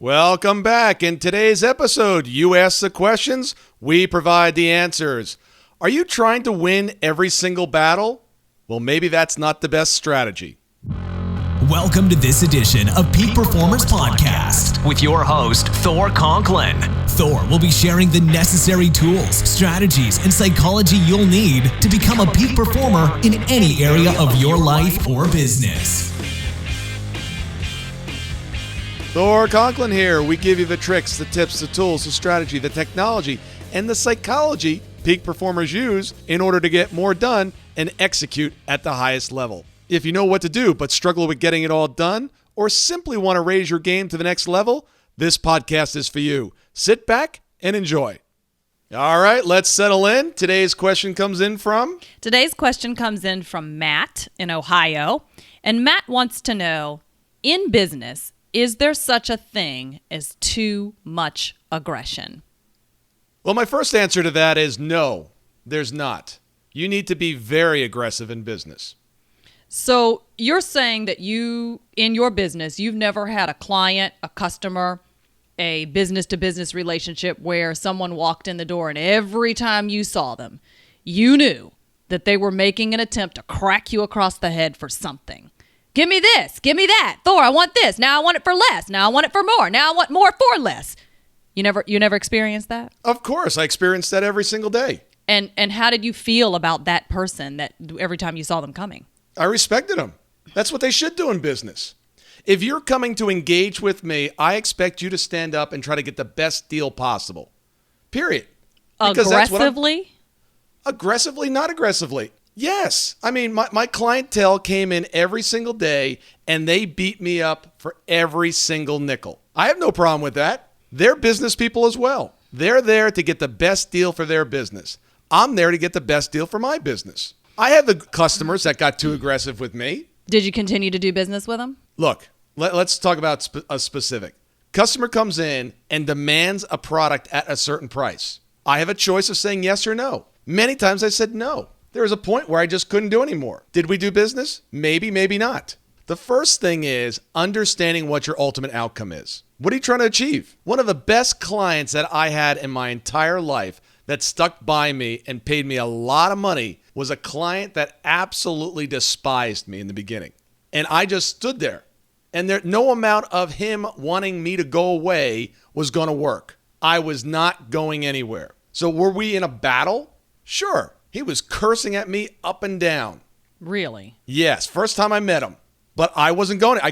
Welcome back. In today's episode, you ask the questions, we provide the answers. Are you trying to win every single battle? Well, maybe that's not the best strategy. Welcome to this edition of Peak Performance Podcast with your host, Thor Conklin. Thor will be sharing the necessary tools, strategies, and psychology you'll need to become a peak performer in any area of your life or business. Thor Conklin here. We give you the tricks, the tips, the tools, the strategy, the technology, and the psychology peak performers use in order to get more done and execute at the highest level. If you know what to do but struggle with getting it all done, or simply want to raise your game to the next level, this podcast is for you. Sit back and enjoy. All right, let's settle in. Today's question comes in from Matt in Ohio. And Matt wants to know, in business, is there such a thing as too much aggression? Well, my first answer to that is no, there's not. You need to be very aggressive in business. So you're saying that in your business, you've never had a client, a customer, a business-to-business relationship where someone walked in the door and every time you saw them, you knew that they were making an attempt to crack you across the head for something. Give me this, give me that. Thor, I want this. Now I want it for less. Now I want it for more. Now I want more for less. You never experienced that? Of course, I experience that every single day. And how did you feel about that person that every time you saw them coming? I respected them. That's what they should do in business. If you're coming to engage with me, I expect you to stand up and try to get the best deal possible. Period. Because aggressively? Aggressively, not aggressively. Yes. I mean, my clientele came in every single day and they beat me up for every single nickel. I have no problem with that. They're business people as well. They're there to get the best deal for their business. I'm there to get the best deal for my business. I have the customers that got too aggressive with me. Did you continue to do business with them? Look, let's talk about a specific. Customer comes in and demands a product at a certain price. I have a choice of saying yes or no. Many times I said no. There was a point where I just couldn't do anymore. Did we do business? Maybe, maybe not. The first thing is understanding what your ultimate outcome is. What are you trying to achieve? One of the best clients that I had in my entire life that stuck by me and paid me a lot of money was a client that absolutely despised me in the beginning. And I just stood there. And no amount of him wanting me to go away was going to work. I was not going anywhere. So were we in a battle? Sure. He was cursing at me up and down. Really? Yes. First time I met him. But I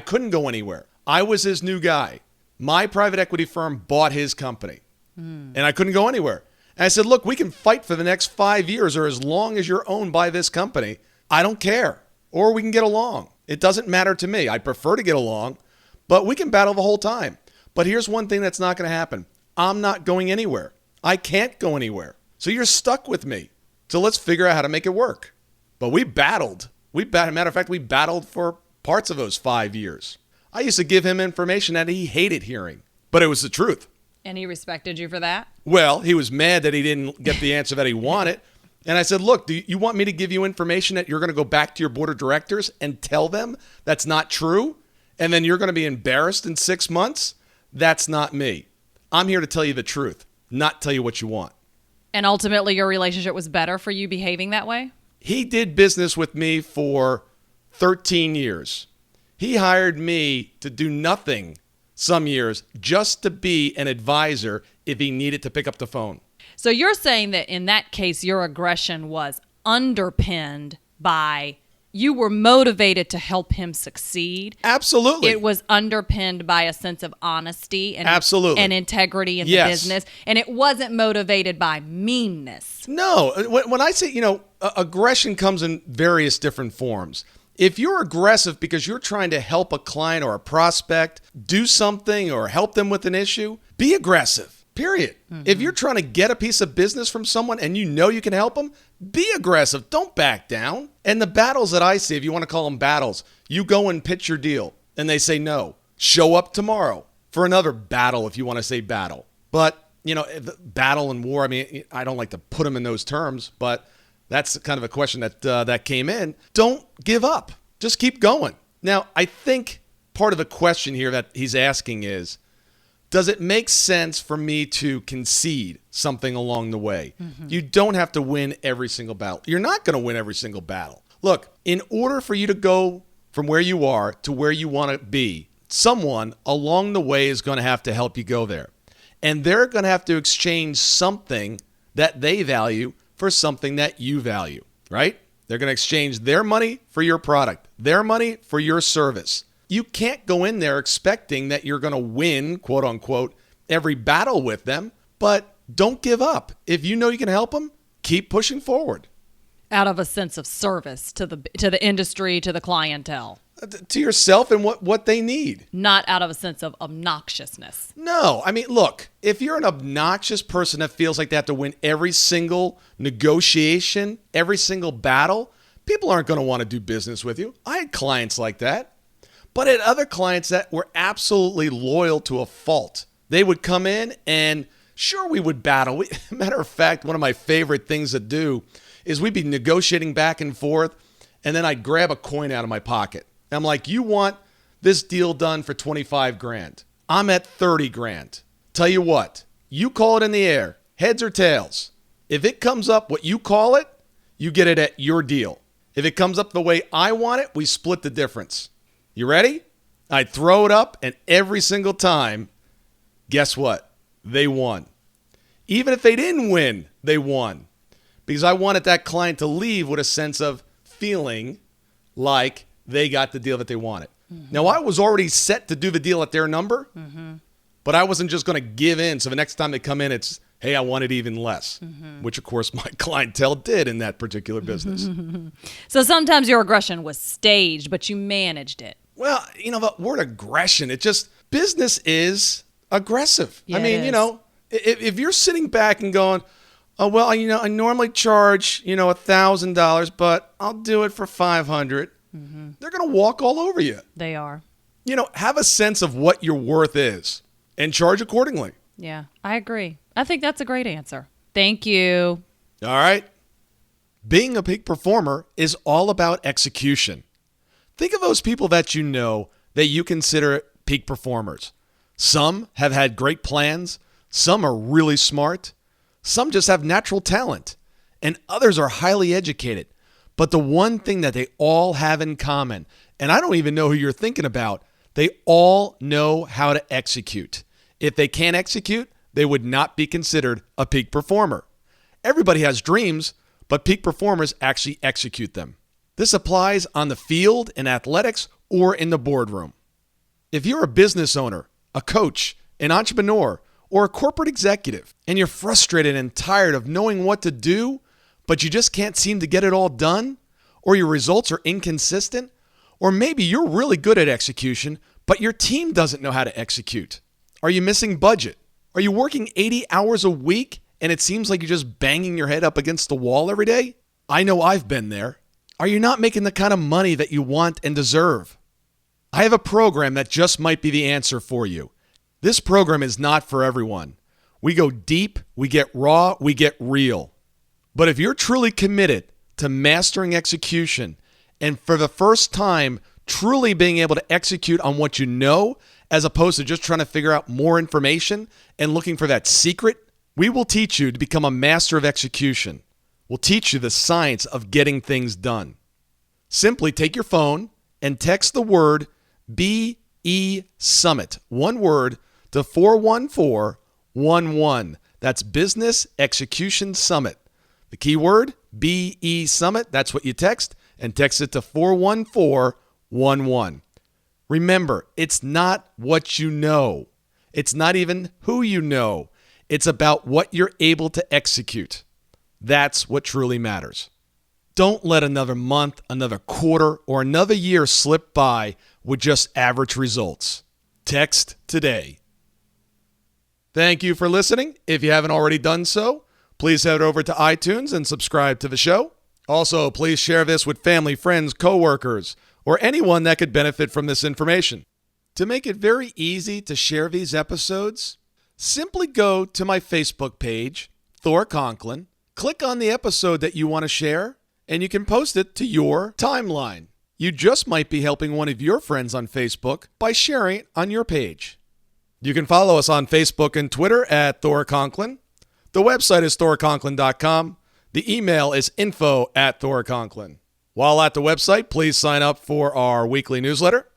couldn't go anywhere. I was his new guy. My private equity firm bought his company. And I couldn't go anywhere. And I said, look, we can fight for the next 5 years or as long as you're owned by this company. I don't care. Or we can get along. It doesn't matter to me. I prefer to get along, but we can battle the whole time. But here's one thing that's not going to happen. I'm not going anywhere. I can't go anywhere. So you're stuck with me. So let's figure out how to make it work. But we battled. Matter of fact, we battled for parts of those 5 years. I used to give him information that he hated hearing, but it was the truth. And he respected you for that? Well, he was mad that he didn't get the answer that he wanted. And I said, look, do you want me to give you information that you're going to go back to your board of directors and tell them that's not true? And then you're going to be embarrassed in 6 months? That's not me. I'm here to tell you the truth, not tell you what you want. And ultimately, your relationship was better for you behaving that way? He did business with me for 13 years. He hired me to do nothing some years just to be an advisor if he needed to pick up the phone. So you're saying that in that case, your aggression was underpinned by you were motivated to help him succeed. Absolutely. It was underpinned by a sense of honesty and, Absolutely. and integrity in the business. And it wasn't motivated by meanness. No. When I say, aggression comes in various different forms. If you're aggressive because you're trying to help a client or a prospect do something or help them with an issue, be aggressive. Period. Mm-hmm. If you're trying to get a piece of business from someone and you know you can help them, be aggressive. Don't back down. And the battles that I see, if you want to call them battles, you go and pitch your deal and they say no. Show up tomorrow for another battle if you want to say battle. But, battle and war, I don't like to put them in those terms, but that's kind of a question that came in. Don't give up. Just keep going. Now, I think part of the question here that he's asking is, Does it make sense for me to concede something along the way? You don't have to win every single battle. You're not going to win every single battle. Look, in order for you to go from where you are to where you want to be, someone along the way is going to have to help you go there. And they're going to have to exchange something that they value for something that you value, right? They're going to exchange their money for your product, their money for your service. You can't go in there expecting that you're going to win, quote unquote, every battle with them, but don't give up. If you know you can help them, keep pushing forward. Out of a sense of service to the industry, to the clientele. To yourself and what they need. Not out of a sense of obnoxiousness. No. I mean, look, if you're an obnoxious person that feels like they have to win every single negotiation, every single battle, people aren't going to want to do business with you. I had clients like that. But I had other clients that were absolutely loyal to a fault. They would come in and sure, we would battle. Matter of fact, one of my favorite things to do is we'd be negotiating back and forth, and then I'd grab a coin out of my pocket. I'm like, you want this deal done for 25 grand. I'm at 30 grand. Tell you what, you call it in the air, heads or tails. If it comes up what you call it, you get it at your deal. If it comes up the way I want it, we split the difference. You ready? I'd throw it up, and every single time, guess what? They won. Even if they didn't win, they won. Because I wanted that client to leave with a sense of feeling like they got the deal that they wanted. Now, I was already set to do the deal at their number, but I wasn't just going to give in. So the next time they come in, it's, hey, I want it even less, which, of course, my clientele did in that particular business. So sometimes your aggression was staged, but you managed it. Well, the word aggression, business is aggressive. Yeah, I mean, if you're sitting back and going, oh, well, I normally charge, $1,000, but I'll do it for $500. They're going to walk all over you. They are. Have a sense of what your worth is and charge accordingly. Yeah, I agree. I think that's a great answer. Thank you. All right. Being a peak performer is all about execution. Think of those people that you know that you consider peak performers. Some have had great plans. Some are really smart. Some just have natural talent. And others are highly educated. But the one thing that they all have in common, and I don't even know who you're thinking about, they all know how to execute. If they can't execute, they would not be considered a peak performer. Everybody has dreams, but peak performers actually execute them. This applies on the field, in athletics, or in the boardroom. If you're a business owner, a coach, an entrepreneur, or a corporate executive, and you're frustrated and tired of knowing what to do, but you just can't seem to get it all done, or your results are inconsistent, or maybe you're really good at execution, but your team doesn't know how to execute. Are you missing budget? Are you working 80 hours a week and it seems like you're just banging your head up against the wall every day? I know I've been there. Are you not making the kind of money that you want and deserve? I have a program that just might be the answer for you. This program is not for everyone. We go deep, we get raw, we get real. But if you're truly committed to mastering execution and for the first time truly being able to execute on what you know, as opposed to just trying to figure out more information and looking for that secret, we will teach you to become a master of execution. We'll teach you the science of getting things done. Simply take your phone and text the word BESUMMIT, one word, to 41411. That's Business Execution Summit. The keyword, BESUMMIT, that's what you text, and text it to 41411. Remember, it's not what you know. It's not even who you know. It's about what you're able to execute. That's what truly matters. Don't let another month, another quarter, or another year slip by with just average results. Text today. Thank you for listening. If you haven't already done so, please head over to iTunes and subscribe to the show. Also, please share this with family, friends, coworkers, or anyone that could benefit from this information. To make it very easy to share these episodes, simply go to my Facebook page, Thor Conklin, click on the episode that you want to share, and you can post it to your timeline. You just might be helping one of your friends on Facebook by sharing it on your page. You can follow us on Facebook and Twitter at Thor Conklin. The website is thorconklin.com. The email is info@thorconklin. While at the website, please sign up for our weekly newsletter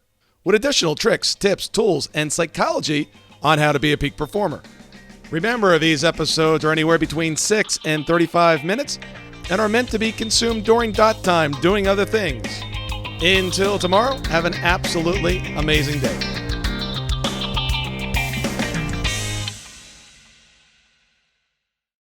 with additional tricks, tips, tools, and psychology on how to be a peak performer. Remember, these episodes are anywhere between 6 and 35 minutes and are meant to be consumed during dot time doing other things. Until tomorrow, have an absolutely amazing day.